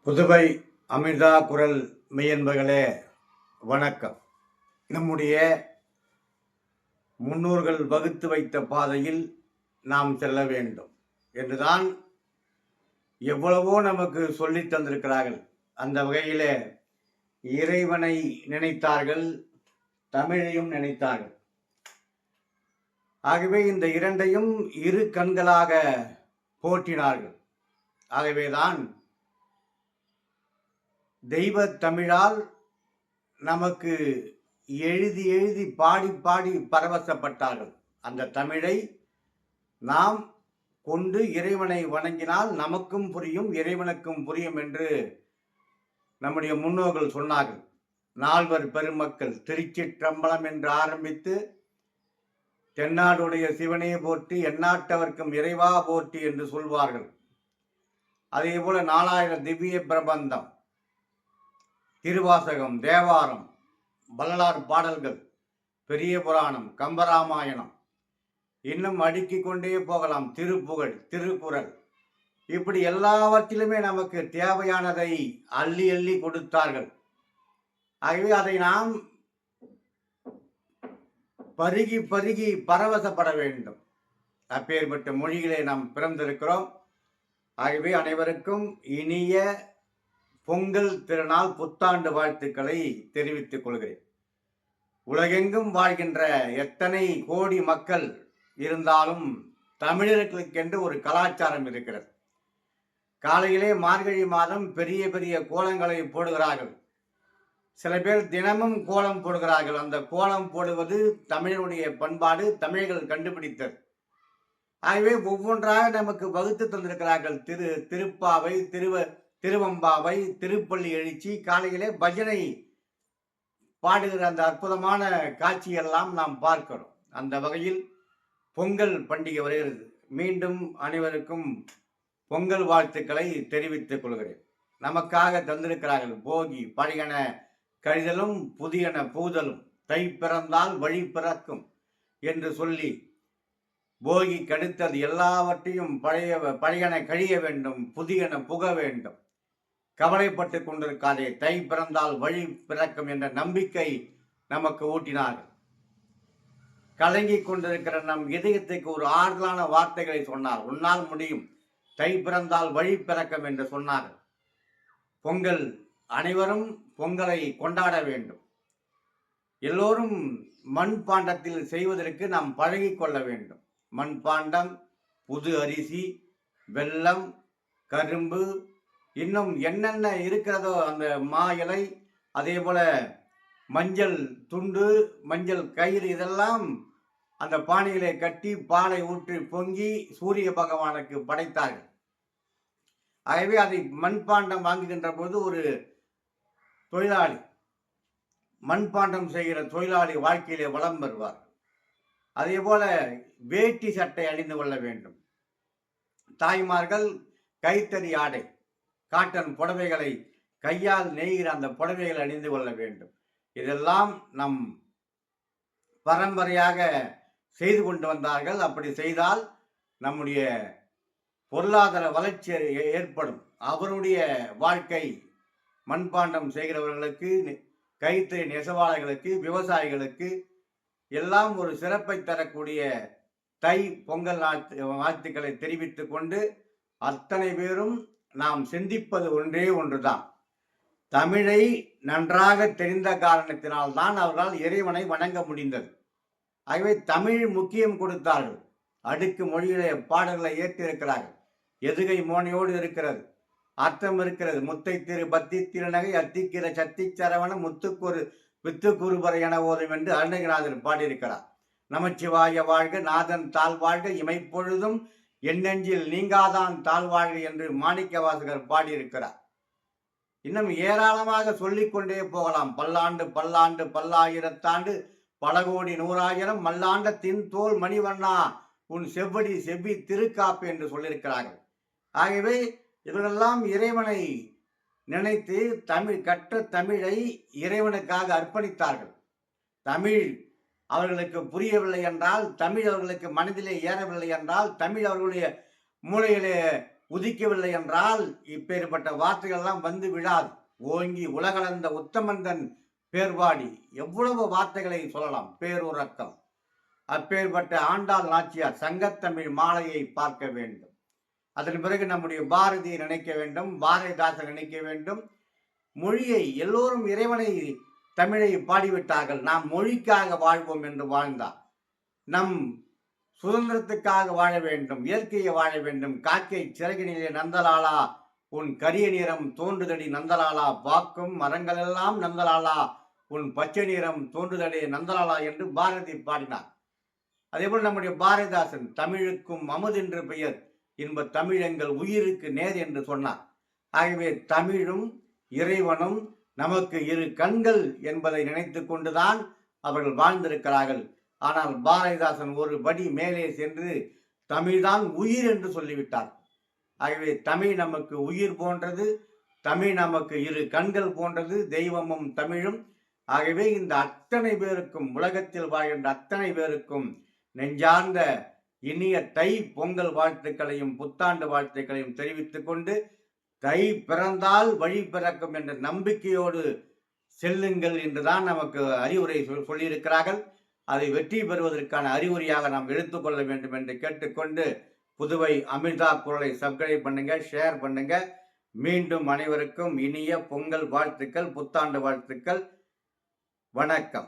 புதுவை அமிர்தா குரல் மெய்யன்பர்களே வணக்கம். நம்முடைய முன்னோர்கள் வகுத்து வைத்த பாதையில் நாம் செல்ல வேண்டும் என்றுதான் எவ்வளவோ நமக்கு சொல்லித் தந்திருக்கிறார்கள். அந்த வகையிலே இறைவனை நினைத்தார்கள், தமிழையும் நினைத்தார்கள். ஆகவே இந்த இரண்டையும் இரு கண்களாக போற்றினார்கள். ஆகவேதான் தெய்வ தமிழால் நமக்கு எழுதி எழுதி பாடி பாடி பரவசப்பட்டார்கள். அந்த தமிழை நாம் கொண்டு இறைவனை வணங்கினால் நமக்கும் புரியும், இறைவனுக்கும் புரியும் என்று நம்முடைய முன்னோர்கள் சொன்னார்கள். நால்வர் பெருமக்கள் திருச்சிற்றம்பலம் என்று ஆரம்பித்து தென்னாடுடைய சிவனே போற்றி, எந்நாட்டவர்க்கும் இறைவா போற்றி என்று சொல்வார்கள். அதே போல 4000 திவ்ய பிரபந்தம், திருவாசகம், தேவாரம், வள்ளலார் பாடல்கள், பெரிய புராணம், கம்பராமாயணம், இன்னும் அடுக்கிக் கொண்டே போகலாம். திருப்புகழ், திருக்குறள், இப்படி எல்லாவற்றிலுமே நமக்கு தேவையானதை அள்ளி அள்ளி கொடுத்தார்கள். ஆகவே அதை நாம் பருகி பருகி பரவசப்பட வேண்டும். அப்பேற்பட்ட மொழிகளை நாம் பிறந்திருக்கிறோம். ஆகவே அனைவருக்கும் இனிய பொங்கல் திருநாள் புத்தாண்டு வாழ்த்துக்களை தெரிவித்துக் கொள்கிறேன். உலகெங்கும் வாழ்கின்ற எத்தனை கோடி மக்கள் இருந்தாலும் தமிழர்களுக்கென்று ஒரு கலாச்சாரம் இருக்கிறது. காலையிலே மார்கழி மாதம் பெரிய பெரிய கோலங்களை போடுகிறார்கள். சில பேர் தினமும் கோலம் போடுகிறார்கள். அந்த கோலம் போடுவது தமிழனுடைய பண்பாடு, தமிழர்கள் கண்டுபிடித்தது. ஆகவே ஒவ்வொன்றாக நமக்கு வகுத்து தந்திருக்கிறார்கள். திருப்பாவை, திருவம்பாவை, திருப்பள்ளி எழுச்சி, காலையிலே பஜனை பாடுகிற அந்த அற்புதமான காட்சியெல்லாம் நாம் பார்க்கிறோம். அந்த வகையில் பொங்கல் பண்டிகை வருகிறது. மீண்டும் அனைவருக்கும் பொங்கல் வாழ்த்துக்களை தெரிவித்துக் கொள்கிறேன். நமக்காக தந்திருக்கிறார்கள். போகி பழையன கழிதலும் புதியன பூதலும், தை பிறந்தால் வழி பிறக்கும் என்று சொல்லி போகி கடுத்தது எல்லாவற்றையும் பழையன கழிய வேண்டும், புதியன புக வேண்டும். கவலைப்பட்டு கொண்டிருக்காதே, தை பிறந்தால் வழி பிறக்கும் என்ற நம்பிக்கை நமக்கு ஊட்டினார்கள். கலங்கிக் கொண்டிருக்கிற நம் இதயத்துக்கு ஒரு ஆறுதலான வார்த்தைகளை சொன்னார். உன்னால் முடியும், தை பிறந்தால் வழி பிறக்கும் என்று சொன்னார்கள். பொங்கல், அனைவரும் பொங்கலை கொண்டாட வேண்டும். எல்லோரும் மண் பாண்டத்தில் செய்வதற்கு நாம் பழகி கொள்ள வேண்டும். மண் பாண்டம், புது அரிசி, வெல்லம், கரும்பு, இன்னும் என்னென்ன இருக்கிறதோ அந்த மா இலை, அதே போல மஞ்சள் துண்டு, மஞ்சள் கயிறு, இதெல்லாம் அந்த பானையிலே கட்டி பாலை ஊற்றி பொங்கி சூரிய பகவானுக்கு படைத்தார்கள். ஆகவே அதை மண்பாண்டம் வாங்குகின்ற போது ஒரு தொழிலாளி, மண்பாண்டம் செய்கிற தொழிலாளி வாழ்க்கையிலே வளம் பெறுவார். அதே போல வேட்டி சட்டை அணிந்து கொள்ள வேண்டும். தாய்மார்கள் கைத்தறி ஆடை, காட்டன் புடவைகளை கையால் நெய்கிற அந்த புடவைகளை அணிந்து கொள்ள வேண்டும். இதெல்லாம் நம் பரம்பரையாக செய்து கொண்டு வந்தார்கள். அப்படி செய்தால் நம்முடைய பொருளாதார வளர்ச்சி ஏற்படும். அவருடைய வாழ்க்கை மண்பாண்டம் செய்கிறவர்களுக்கு, கைத்தறி நெசவாளர்களுக்கு, விவசாயிகளுக்கு எல்லாம் ஒரு சிறப்பை தரக்கூடிய தை பொங்கல் வாழ்த்துக்களை தெரிவித்துக் கொண்டு, அத்தனை பேரும் நாம் சிந்திப்பது ஒன்றே ஒன்றுதான். தமிழை நன்றாக தெரிந்த காரணத்தினால்தான் அவர்களால் இறைவனை வணங்க முடிந்தது. ஆகவே தமிழ் முக்கியம் கொடுத்தார்கள். அடுக்கு மொழியிலே பாடல்களை ஏற்றிருக்கிறார்கள். எதுகை மோனையோடு இருக்கிறது, அர்த்தம் இருக்கிறது. முத்தை திரு பத்தி திருநகை அத்திக்கிற சத்தி சரவண முத்துக்கொரு வித்துக்குறுபறை என ஓதும் என்று அருணகிரிநாதர் பாடியிருக்கிறார். நமச்சிவாய வாழ்க, நாதன் தாழ் வாழ்க, இமைப்பொழுதும் எண்ணெஞ்சில் நீங்காதான் தாழ்வாழ்க என்று மாணிக்க வாசகர் பாடியிருக்கிறார். இன்னும் ஏராளமாக சொல்லிக்கொண்டே போகலாம். பல்லாண்டு பல்லாண்டு பல்லாயிரத்தாண்டு பல கோடி நூறாயிரம் மல்லாண்ட தின் தோல் மணிவண்ணா உன் செவ்வடி செவ்வி திருக்காப்பு என்று சொல்லியிருக்கிறார்கள். ஆகவே இவர்களெல்லாம் இறைவனை நினைத்து கற்ற தமிழை இறைவனுக்காக அர்ப்பணித்தார்கள். தமிழ் அவர்களுக்கு புரியவில்லை என்றால், தமிழ் அவர்களுக்கு மனதிலே ஏறவில்லை என்றால், தமிழ் அவர்களுடைய மூளையிலே உதிக்கவில்லை என்றால் இப்பேற்பட்ட வார்த்தைகள் எல்லாம் வந்து விடாது. ஓங்கி உலகளந்த உத்தமந்தன் பேர்வாடி, எவ்வளவு வார்த்தைகளை சொல்லலாம். பேருறக்கம். அப்பேற்பட்ட ஆண்டாள் நாச்சியார் சங்கத்தமிழ் மாலையை பார்க்க வேண்டும். அதன் பிறகு நம்முடைய பாரதியை நினைக்க வேண்டும், பாரதிதாசன் நினைக்க வேண்டும். மொழியை எல்லோரும் இறைவனை தமிழை பாடிவிட்டார்கள். நாம் மொழிக்காக வாழ்வோம் என்று வாழ்ந்தார். நம் சுதந்திரத்துக்காக வாழ வேண்டும், இயற்கையை வாழ வேண்டும். காக்கை சிறகினிலே நந்தலாலா உன் கரிய நிறம் தோன்றுதடி நந்தலாலா, வாக்கும் மரங்களெல்லாம் நந்தலாலா உன் பச்சை நிறம் தோன்றுதடே நந்தலாலா என்று பாரதி பாடினார். அதேபோல் நம்முடைய பாரதிதாசன் தமிழுக்கும் அமுதென்று பெயர், இன்ப தமிழ் எங்கள் உயிருக்கு நேர் என்று சொன்னார். ஆகவே தமிழும் இறைவனும் நமக்கு இரு கண்கள் என்பதை நினைத்து கொண்டுதான் அவர்கள் வாழ்ந்திருக்கிறார்கள். ஆனால் பாரதிதாசன் ஒரு படி மேலே சென்று தமிழ்தான் உயிர் என்று சொல்லிவிட்டார். ஆகவே தமிழ் நமக்கு உயிர் போன்றது, தமிழ் நமக்கு இரு கண்கள் போன்றது, தெய்வமும் தமிழும். ஆகவே இந்த அத்தனை பேருக்கும், உலகத்தில் வாழ்கின்ற அத்தனை பேருக்கும் நெஞ்சார்ந்த இனிய தை பொங்கல் வாழ்த்துக்களையும் புத்தாண்டு வாழ்த்துக்களையும் தெரிவித்துக் கொண்டு, தை பிறந்தால் வழி பிறக்கும் என்ற நம்பிக்கையோடு செல்லுங்கள் என்றுதான் நமக்கு அறிவுரை சொல்லியிருக்கிறார்கள். அதை வெற்றி பெறுவதற்கான அறிவுரையாக நாம் எடுத்துக்கொள்ள வேண்டும் என்று கேட்டுக்கொண்டு, புதுவை அமிர்தா குரலை சப்ஸ்கிரைப் பண்ணுங்க, ஷேர் பண்ணுங்க. மீண்டும் அனைவருக்கும் இனிய பொங்கல் வாழ்த்துக்கள், புத்தாண்டு வாழ்த்துக்கள். வணக்கம்.